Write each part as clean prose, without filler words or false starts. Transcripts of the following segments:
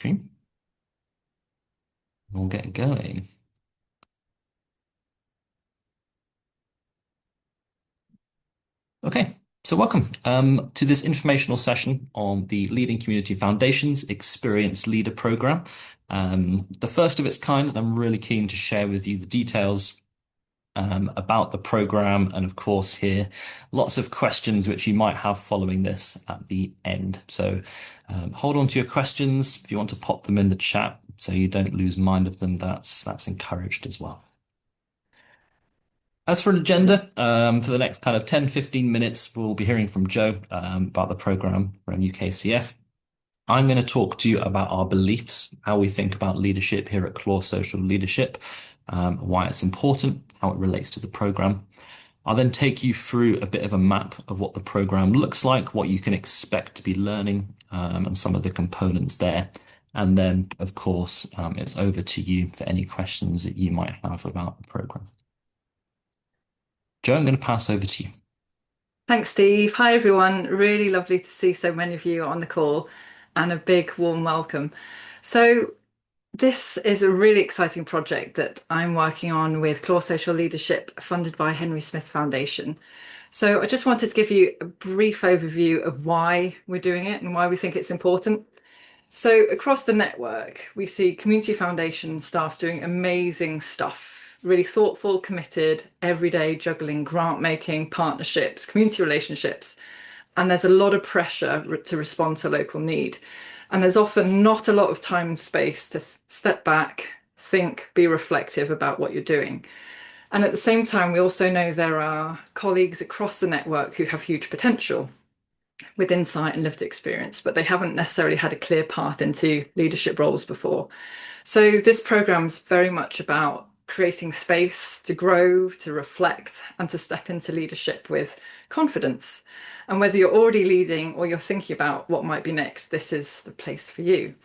stream. We'll get going. Okay, so welcome to this informational session on the Leading Community Foundation's Experienced Leader Program. The first of its kind, and I'm really keen to share with you the details about the program, and of course here lots of questions which you might have following this at the end. So hold on to your questions. If you want to pop them in the chat so you don't lose mind of them, that's encouraged as well. As for an agenda, for the next kind of 10, 15 minutes, we'll be hearing from Joe about the program from UKCF. I'm going to talk to you about our beliefs, how we think about leadership here at Clore Social Leadership, why it's important, how it relates to the program. I'll then take you through a bit of a map of what the program looks like, what you can expect to be learning, and some of the components there. And then, of course, it's over to you for any questions that you might have about the program. Joe, I'm going to pass over to you. Thanks, Steve. Hi, everyone. Really lovely to see so many of you on the call and a big warm welcome. So this is a really exciting project that I'm working on with Clore Social Leadership, funded by Henry Smith Foundation. So I just wanted to give you a brief overview of why we're doing it and why we think it's important. So across the network, we see Community Foundation staff doing amazing stuff, really thoughtful, committed, everyday juggling grant making, partnerships, community relationships. And there's a lot of pressure to respond to local need. And there's often not a lot of time and space to step back, think, be reflective about what you're doing. And at the same time, we also know there are colleagues across the network who have huge potential with insight and lived experience, but they haven't necessarily had a clear path into leadership roles before. So this program's very much about creating space to grow, to reflect, and to step into leadership with confidence. And whether you're already leading or you're thinking about what might be next, this is the place for you.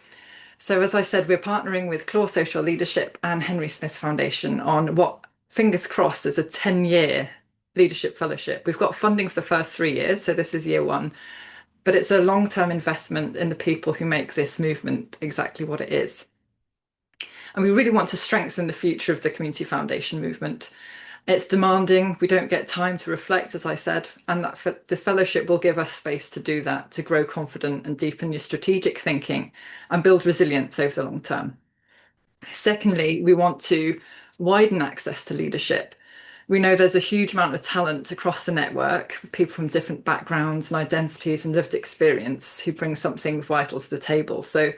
So as I said, we're partnering with Clore Social Leadership and Henry Smith Foundation on what, fingers crossed, is a 10-year leadership fellowship. We've got funding for the first 3 years, so this is year one, but it's a long-term investment in the people who make this movement exactly what it is. And we really want to strengthen the future of the Community Foundation movement. It's demanding. We don't get time to reflect, as I said, and that the fellowship will give us space to do that, to grow confident and deepen your strategic thinking and build resilience over the long term. Secondly, we want to widen access to leadership. We know there's a huge amount of talent across the network, people from different backgrounds and identities and lived experience who bring something vital to the table. So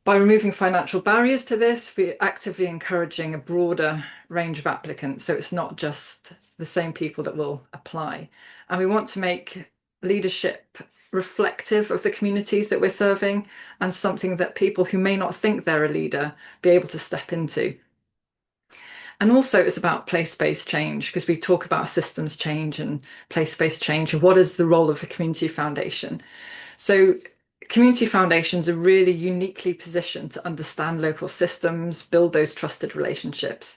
by removing financial barriers to this, we're actively encouraging a broader range of applicants. So it's not just the same people that will apply. And we want to make leadership reflective of the communities that we're serving and something that people who may not think they're a leader be able to step into. And also it's about place-based change, because we talk about systems change and place-based change and what is the role of a community foundation. So community foundations are really uniquely positioned to understand local systems, build those trusted relationships.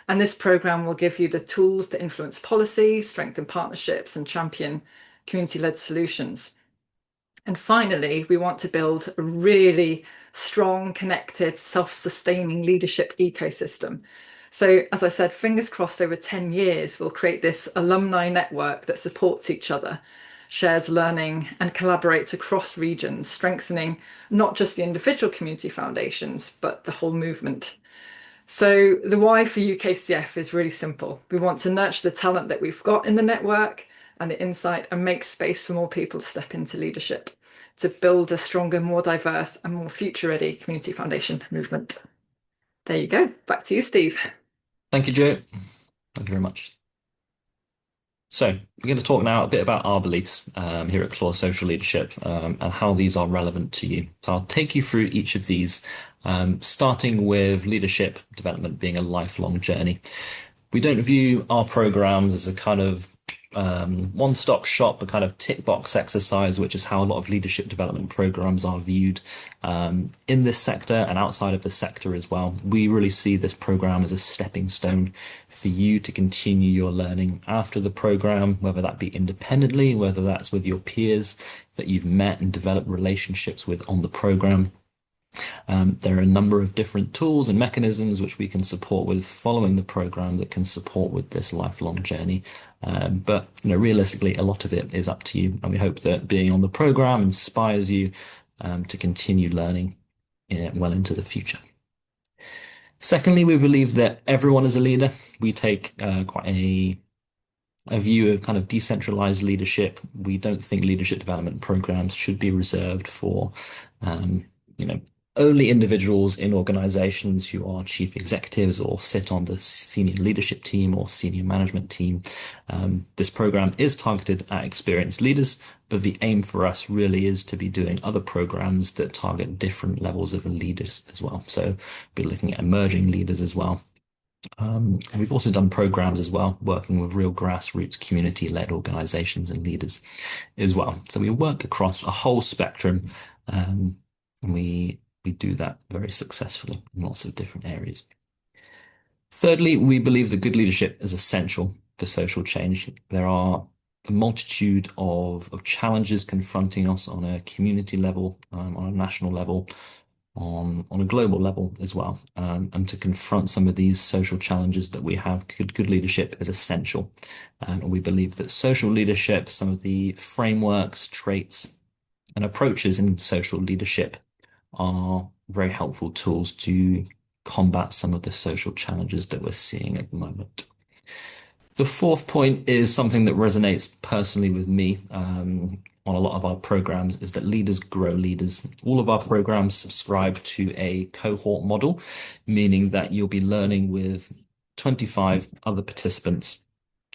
And this program will give you the tools to influence policy, strengthen partnerships, and champion community-led solutions. And finally, we want to build a really strong, connected, self-sustaining leadership ecosystem. So, as I said, fingers crossed, over 10 years, we'll create this alumni network that supports each other, shares learning, and collaborates across regions, strengthening not just the individual community foundations, but the whole movement. So the why for UKCF is really simple. We want to nurture the talent that we've got in the network and the insight and make space for more people to step into leadership, to build a stronger, more diverse and more future-ready community foundation movement. There you go. Back to you, Steve. Thank you, Joe. Thank you very much. So we're going to talk now a bit about our beliefs here at Clore Social Leadership and how these are relevant to you. So I'll take you through each of these, starting with leadership development being a lifelong journey. We don't view our programs as a kind of one-stop shop, a kind of tick box exercise, which is how a lot of leadership development programs are viewed in this sector and outside of the sector as well. We really see this program as a stepping stone for you to continue your learning after the program, whether that be independently, whether that's with your peers that you've met and developed relationships with on the program. There are a number of different tools and mechanisms which we can support with following the program that can support with this lifelong journey. But realistically, a lot of it is up to you, and we hope that being on the program inspires you to continue learning well into the future. Secondly, we believe that everyone is a leader. We take quite a view of kind of decentralized leadership. We don't think leadership development programs should be reserved for, um, you know, only individuals in organizations who are chief executives or sit on the senior leadership team or senior management team. This program is targeted at experienced leaders, but the aim for us really is to be doing other programs that target different levels of leaders as well. So we're looking at emerging leaders as well. And we've also done programs as well, working with real grassroots community-led organizations and leaders as well. So we work across a whole spectrum, and we do that very successfully in lots of different areas. Thirdly, we believe that good leadership is essential for social change. There are a multitude of challenges confronting us on a community level, on a national level, on a global level as well. And to confront some of these social challenges that we have, good leadership is essential. And we believe that social leadership, some of the frameworks, traits, and approaches in social leadership are very helpful tools to combat some of the social challenges that we're seeing at the moment. The fourth point is something that resonates personally with me on a lot of our programs is that leaders grow leaders. All of our programs subscribe to a cohort model, meaning that you'll be learning with 25 other participants.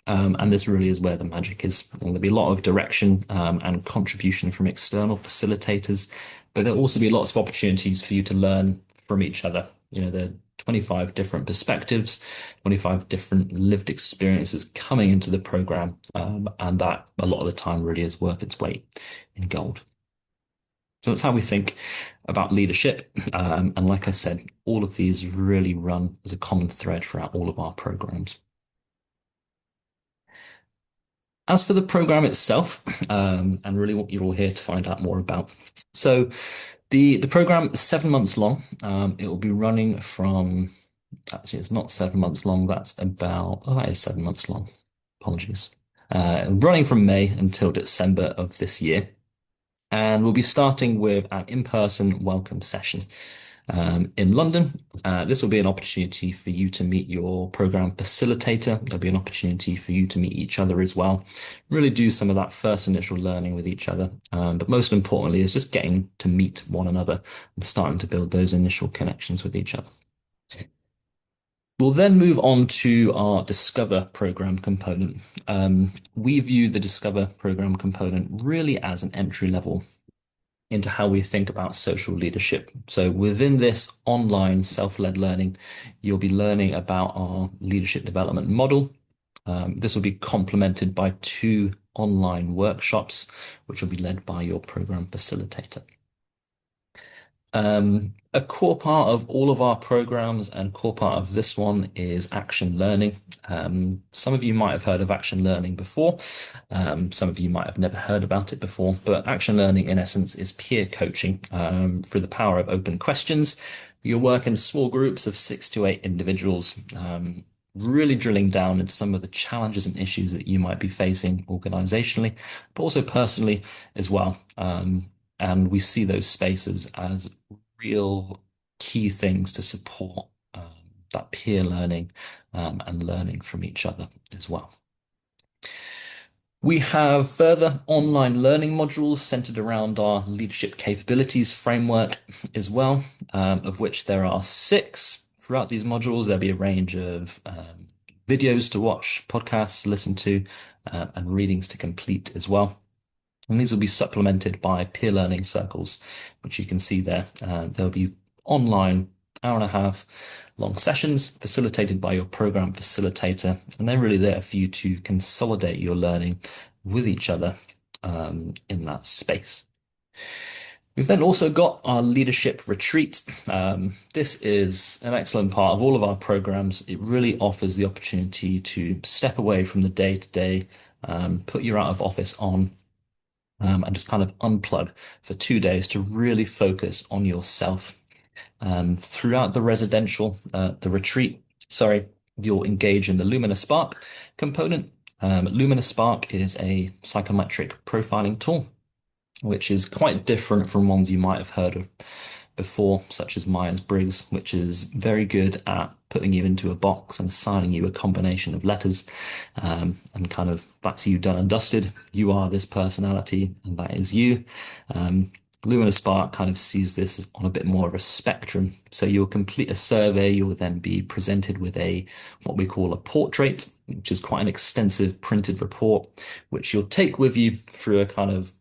And this really is where the magic is. There'll be a lot of direction and contribution from external facilitators, but there'll also be lots of opportunities for you to learn from each other. There are 25 different perspectives, 25 different lived experiences coming into the program, and that a lot of the time really is worth its weight in gold. So that's how we think about leadership. And like I said, all of these really run as a common thread throughout all of our programs. As for the program itself, and really what you're all here to find out more about. So the program is 7 months long. It will be running from, actually, it's not 7 months long. That's about, oh, that is 7 months long. Apologies. Running from May until December of this year. And we'll be starting with an in-person welcome session in London. This will be an opportunity for you to meet your program facilitator. There'll be an opportunity for you to meet each other as well. Really do some of that first initial learning with each other. But most importantly is just getting to meet one another and starting to build those initial connections with each other. We'll then move on to our Discover program component. We view the Discover program component really as an entry level into how we think about social leadership. So within this online self-led learning, you'll be learning about our leadership development model. This will be complemented by 2 online workshops, which will be led by your program facilitator. A core part of all of our programs and core part of this one is action learning. Some of you might have heard of action learning before. Some of you might have never heard about it before, but action learning in essence is peer coaching through the power of open questions. You work in small groups of 6 to 8 individuals, really drilling down into some of the challenges and issues that you might be facing organizationally, but also personally as well. And we see those spaces as real key things to support that peer learning and learning from each other as well. We have further online learning modules centered around our leadership capabilities framework as well, of which there are 6. Throughout these modules, there'll be a range of videos to watch, podcasts to listen to, and readings to complete as well. And these will be supplemented by peer learning circles, which you can see there. There'll be online hour-and-a-half long sessions facilitated by your program facilitator. And they're really there for you to consolidate your learning with each other in that space. We've then also got our leadership retreat. This is an excellent part of all of our programs. It really offers the opportunity to step away from the day-to-day, put your out of office on, and just kind of unplug for 2 days to really focus on yourself. Throughout the retreat, sorry, you'll engage in the Lumina Spark component. Lumina Spark is a psychometric profiling tool, which is quite different from ones you might have heard of before, such as Myers-Briggs, which is very good at putting you into a box and assigning you a combination of letters, and kind of that's you done and dusted. You are this personality, and that is you. Lumina Spark kind of sees this on a bit more of a spectrum. So you'll complete a survey, you'll then be presented with a what we call a portrait, which is quite an extensive printed report, which you'll take with you through a kind of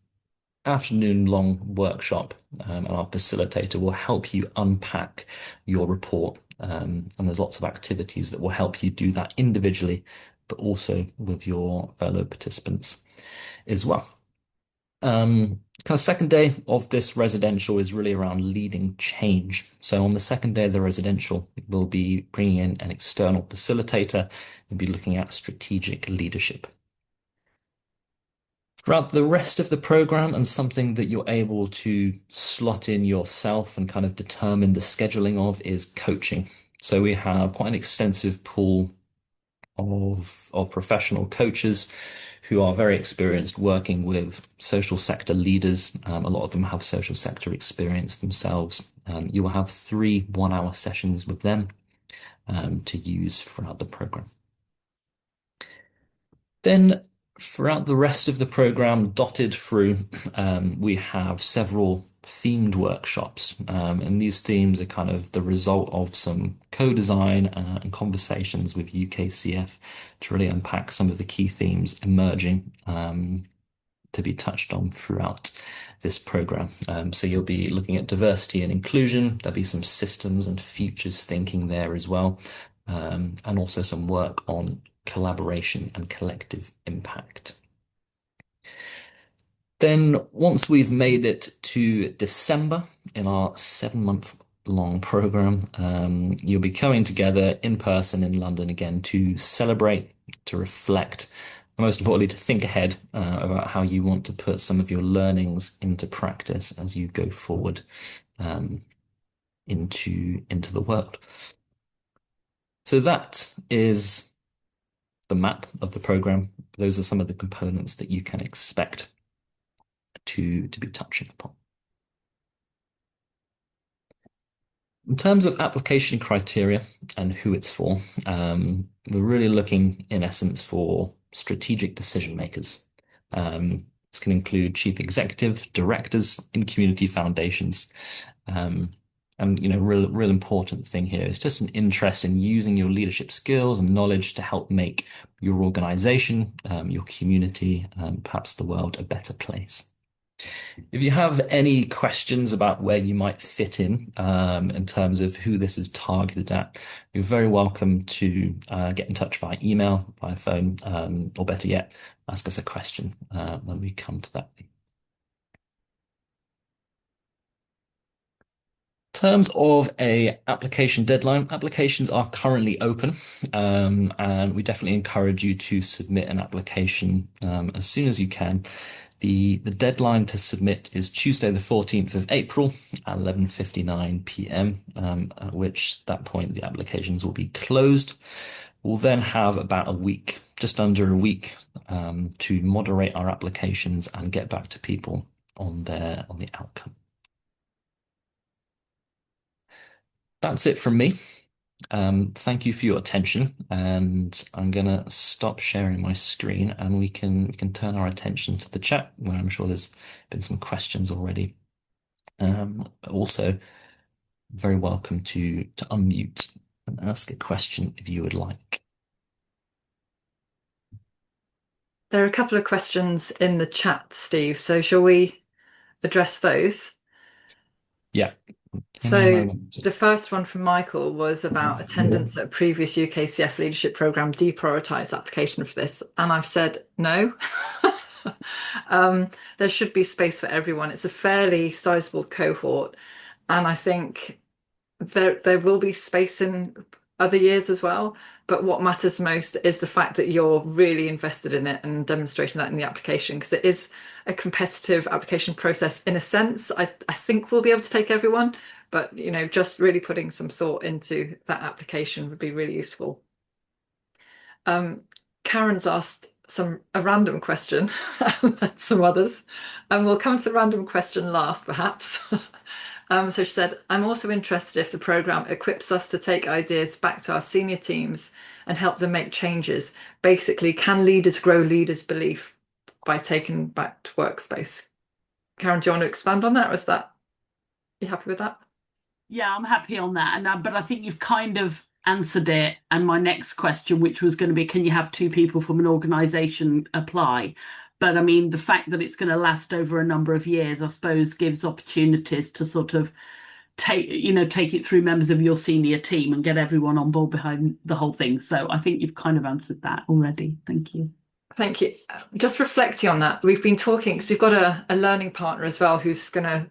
afternoon long workshop, and our facilitator will help you unpack your report. And there's lots of activities that will help you do that individually, but also with your fellow participants as well. Kind of second day of this residential is really around leading change. So on the second day of the residential, we'll be bringing in an external facilitator and be looking at strategic leadership. Throughout the rest of the program, and something that you're able to slot in yourself and kind of determine the scheduling of, is coaching. So we have quite an extensive pool of professional coaches who are very experienced working with social sector leaders. A lot of them have social sector experience themselves. You will have 3 1-hour sessions with them to use throughout the program. Then throughout the rest of the program, dotted through, we have several themed workshops. And these themes are kind of the result of some co-design and conversations with UKCF to really unpack some of the key themes emerging to be touched on throughout this program. So you'll be looking at diversity and inclusion. There'll be some systems and futures thinking there as well, and also some work on collaboration and collective impact. Then once we've made it to December in our 7-month long program, you'll be coming together in person in London again to celebrate, to reflect, and most importantly, to think ahead about how you want to put some of your learnings into practice as you go forward into the world. So that is the map of the program. Those are some of the components that you can expect to be touching upon. In terms of application criteria and who it's for, we're really looking in essence for strategic decision makers. This can include chief executive, directors in community foundations. And real important thing here is just an interest in using your leadership skills and knowledge to help make your organization, your community, perhaps the world a better place. If you have any questions about where you might fit in terms of who this is targeted at, you're very welcome to get in touch via email, via phone, or better yet, ask us a question when we come to that. In terms of a application deadline, applications are currently open, and we definitely encourage you to submit an application as soon as you can. The deadline to submit is Tuesday, the 14th of April at 11:59 p.m., at which that point the applications will be closed. We'll then have about a week, just under a week, to moderate our applications and get back to people on the outcome. That's it from me. Thank you for your attention, and I'm gonna stop sharing my screen and we can turn our attention to the chat where I'm sure there's been some questions already. Also very welcome to unmute and ask a question if you would like. There are a couple of questions in the chat, Steve. So shall we address those? Yeah. So the first one from Michael was about attendance at a previous UKCF leadership program deprioritized application for this. And I've said no. There should be space for everyone. It's a fairly sizable cohort. And I think there will be space in other years as well. But what matters most is the fact that you're really invested in it and demonstrating that in the application, because it is a competitive application process in a sense. I think we'll be able to take everyone, but just really putting some thought into that application would be really useful. Karen's asked a random question and some others, and we'll come to the random question last, perhaps. So she said, I'm also interested if the program equips us to take ideas back to our senior teams and help them make changes. Basically, can leaders grow leaders' belief by taking back to workspace? Karen, do you want to expand on that, or is that you happy with that? Yeah, I'm happy on that. But I think you've kind of answered it. And my next question, which was going to be, can you have two people from an organization apply? But I mean, the fact that it's going to last over a number of years, I suppose, gives opportunities to sort of take it through members of your senior team and get everyone on board behind the whole thing. So I think you've kind of answered that already. Thank you. Thank you. Just reflecting on that, we've been talking because we've got a learning partner as well who's going to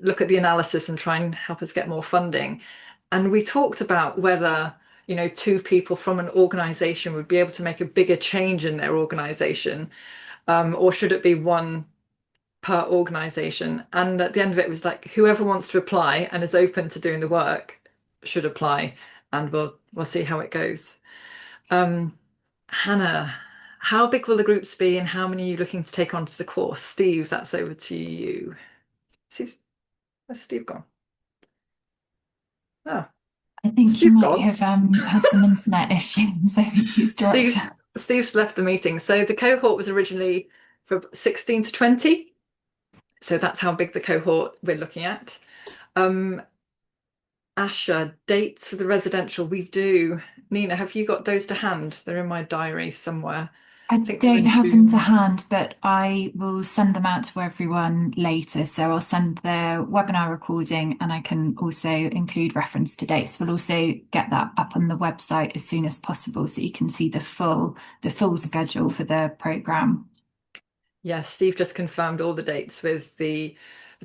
look at the analysis and try and help us get more funding. And we talked about whether, two people from an organization would be able to make a bigger change in their organization, or should it be one per organization? And at the end of it was like, whoever wants to apply and is open to doing the work should apply, and we'll see how it goes. Hannah, how big will the groups be and how many are you looking to take onto the course? Steve, that's over to you. Where's Steve gone? Oh, I think Steve you might gone. have had some internet issues. I think he's dropped. Steve's left the meeting. So the cohort was originally for 16 to 20. So that's how big the cohort we're looking at. Asha, dates for the residential we do. Nina, have you got those to hand? They're in my diary somewhere. I don't have them to hand, but I will send them out to everyone later. So I'll send their webinar recording and I can also include reference to dates. We'll also get that up on the website as soon as possible so you can see the full schedule for the programme. Yes, Steve just confirmed all the dates with the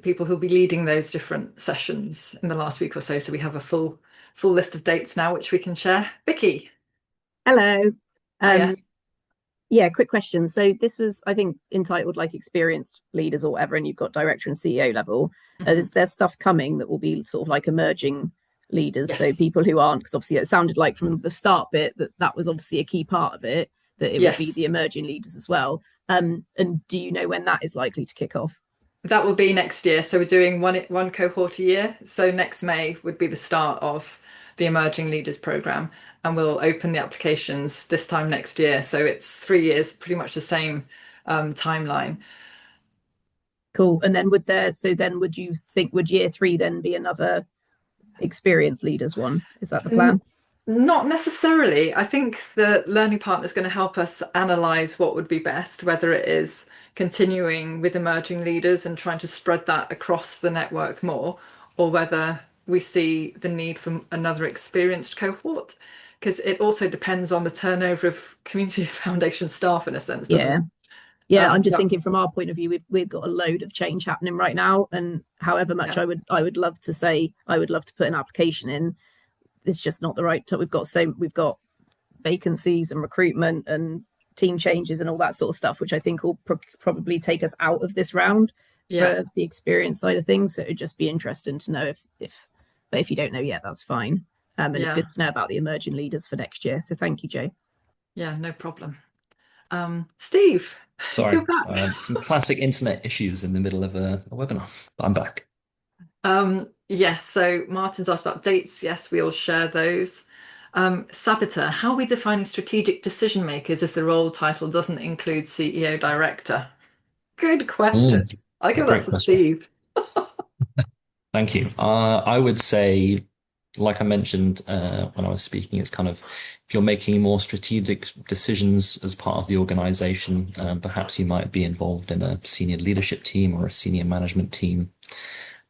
people who'll be leading those different sessions in the last week or so. So we have a full list of dates now, which we can share. Vicky. Hello. Hiya. Yeah, quick question. So this was, I think, entitled like experienced leaders or whatever, and you've got director and CEO level. Is there stuff coming that will be sort of like emerging leaders? Yes. So people who aren't, because obviously it sounded like from the start bit that was obviously a key part of it, that it would be the emerging leaders as well. And do you know when that is likely to kick off? That will be next year. So we're doing one cohort a year. So next May would be the start of the Emerging Leaders Programme, and we'll open the applications this time next year. So it's 3 years, pretty much the same timeline. Cool. And then would you think, would year 3 then be another experienced leaders one? Is that the plan? Not necessarily. I think the learning partner is going to help us analyse what would be best, whether it is continuing with emerging leaders and trying to spread that across the network more, or whether we see the need for another experienced cohort, because it also depends on the turnover of community foundation staff in a sense, doesn't it? Yeah, I'm just thinking from our point of view, we've got a load of change happening right now, and however much I would love to say I would love to put an application in, it's just not the right time. We've got vacancies and recruitment and team changes and all that sort of stuff, which I think will probably take us out of this round for the experience side of things. So it'd just be interesting to know but if you don't know yet, that's fine. And it's good to know about the emerging leaders for next year. So thank you, Jo. Yeah, no problem. Steve. Sorry, some classic internet issues in the middle of a webinar. But I'm back. Yes, so Martin's asked about dates. Yes, we'll share those. Sabita, how are we defining strategic decision makers if the role title doesn't include CEO director? Good question. I'll give that to Steve. Thank you. I would say, like I mentioned when I was speaking, it's kind of if you're making more strategic decisions as part of the organization, perhaps you might be involved in a senior leadership team or a senior management team.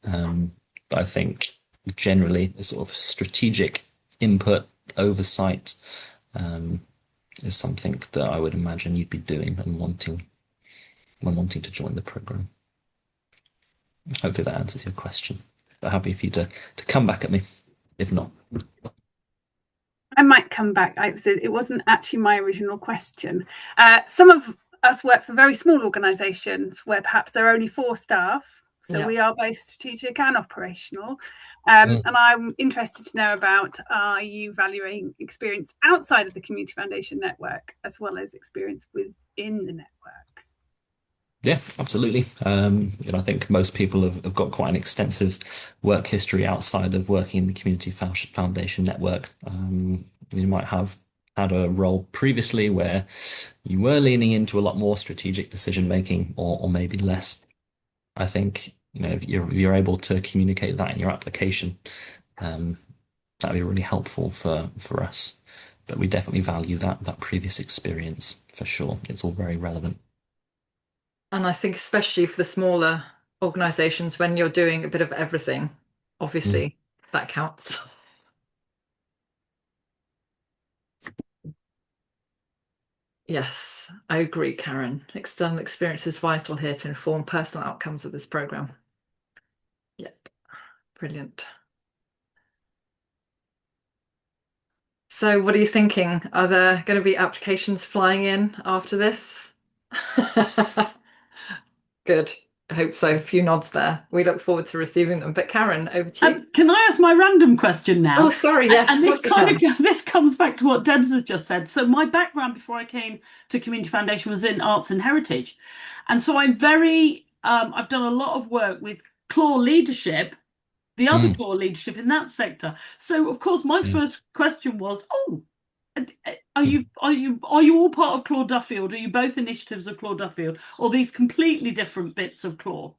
But I think generally the sort of strategic input oversight is something that I would imagine you'd be doing and wanting to join the program. Hopefully that answers your question. But happy for you to come back at me if not. I might come back. It wasn't actually my original question. Some of us work for very small organisations where perhaps there are only 4 staff. So we are both strategic and operational. And I'm interested to know about, are you valuing experience outside of the Community Foundation network as well as experience within the network? Yeah, absolutely. I think most people have got quite an extensive work history outside of working in the Community Foundation network. You might have had a role previously where you were leaning into a lot more strategic decision making, or maybe less. I think if you're able to communicate that in your application, that'd be really helpful for us. But we definitely value that previous experience for sure. It's all very relevant. And I think especially for the smaller organizations, when you're doing a bit of everything, obviously that counts. Yes, I agree, Karen. External experience is vital here to inform personal outcomes of this program. Yep, brilliant. So what are you thinking? Are there going to be applications flying in after this? Good. I hope so. A few nods there. We look forward to receiving them. But Karen, over to you. Can I ask my random question now? Oh, sorry. Yes. And this comes back to what Debs has just said. So my background before I came to Community Foundation was in arts and heritage, and so I'm very I've done a lot of work with CLAW leadership, the other CLAW leadership in that sector. So of course my first question was, are you all part of CLAW Duffield? Are you both initiatives of CLAW Duffield, or these completely different bits of CLAW?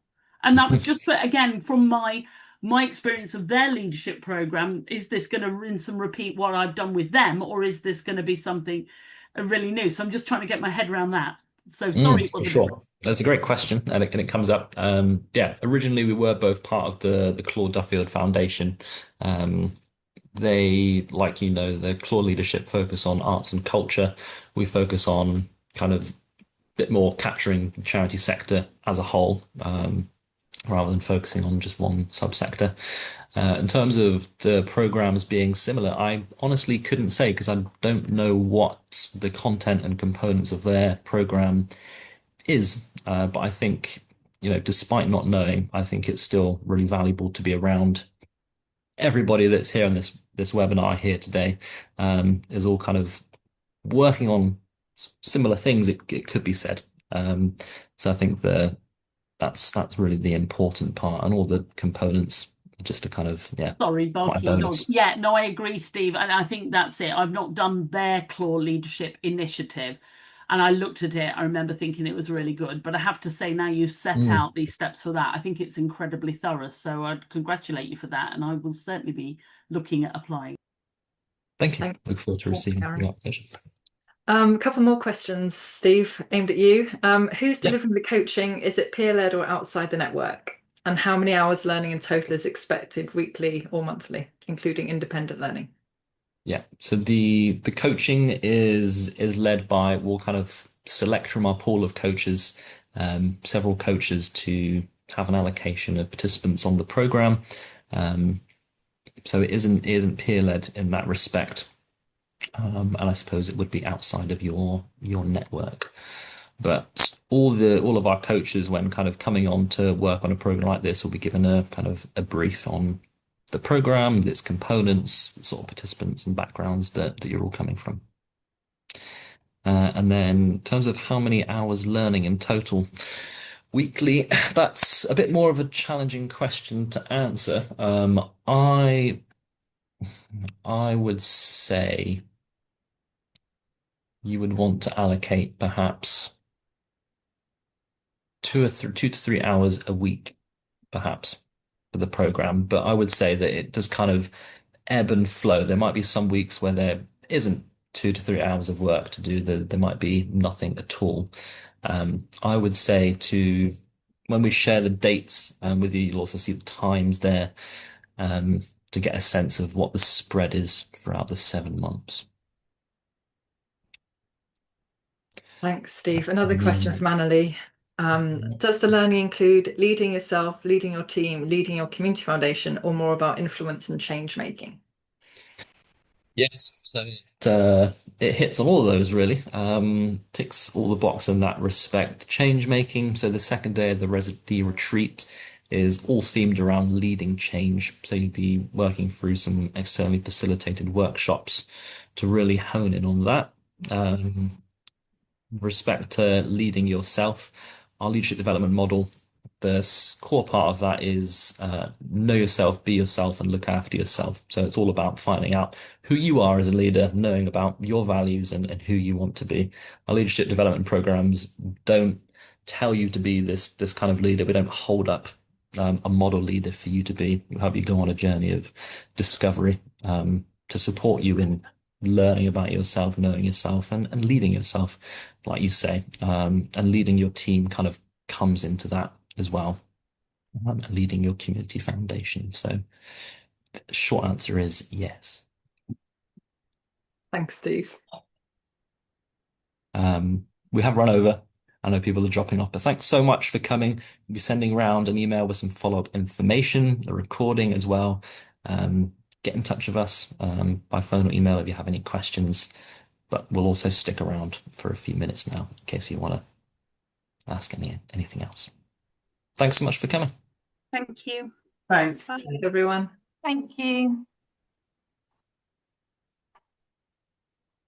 And that was just again from my experience of their leadership program. Is this going to rinse and repeat what I've done with them, or is this going to be something really new? So I'm just trying to get my head around that. So sorry. For sure. That's a great question, and it comes up. Originally we were both part of the CLAW Duffield Foundation. They, like the CLAW leadership focus on arts and culture. We focus on kind of a bit more capturing the charity sector as a whole, rather than focusing on just one subsector. In terms of the programs being similar, I honestly couldn't say because I don't know what the content and components of their program is. But I think, despite not knowing, I think it's still really valuable to be around. Everybody that's here on this webinar here today is all kind of working on similar things. It could be said. So I think that's really the important part, and all the components just to kind of Sorry, quite a bonus. Yeah, no, I agree, Steve, and I think that's it. I've not done their CLAW leadership initiative, and I looked at it. I remember thinking it was really good, but I have to say now you've set out these steps for that. I think it's incredibly thorough, so I'd congratulate you for that, and I will certainly be looking at applying. Thank you. Look forward to receiving the application. A couple more questions, Steve, aimed at you. Who's delivering the coaching? Is it peer-led or outside the network? And how many hours learning in total is expected weekly or monthly, including independent learning? Yeah, so the coaching is led by, we'll kind of select from our pool of coaches, several coaches to have an allocation of participants on the program. So it isn't peer-led in that respect. And I suppose it would be outside of your network. But all of our coaches, when kind of coming on to work on a program like this, will be given a kind of a brief on the program, its components, the sort of participants and backgrounds that you're all coming from. And then in terms of how many hours learning in total weekly, that's a bit more of a challenging question to answer. I would say you would want to allocate perhaps 2 to 3 hours a week, perhaps, for the program. But I would say that it does kind of ebb and flow. There might be some weeks where there isn't 2 to 3 hours of work to do. There might be nothing at all. I would say when we share the dates with you, you'll also see the times there to get a sense of what the spread is throughout the 7 months. Thanks, Steve. Another question from Annalie. Does the learning include leading yourself, leading your team, leading your community foundation, or more about influence and change making? Yes, so it hits on all of those really. Ticks all the box in that respect. Change making. So the second day of the retreat is all themed around leading change. So you'll be working through some externally facilitated workshops to really hone in on that. With respect to leading yourself, our leadership development model, the core part of that is know yourself, be yourself, and look after yourself. So it's all about finding out who you are as a leader, knowing about your values and who you want to be. Our leadership development programs don't tell you to be this kind of leader. We don't hold up a model leader for you to be. We'll help you go on a journey of discovery to support you in learning about yourself, knowing yourself, and leading yourself, like you say, and leading your team kind of comes into that as well, leading your community foundation. So the short answer is yes. Thanks, Steve. We have run over. I know people are dropping off, but thanks so much for coming. We'll be sending around an email with some follow-up information, a recording as well. Get in touch with us by phone or email if you have any questions, but we'll also stick around for a few minutes now in case you want to ask anything else. Thanks so much for coming. Thank you. Thanks. Bye. Everyone. Thank you.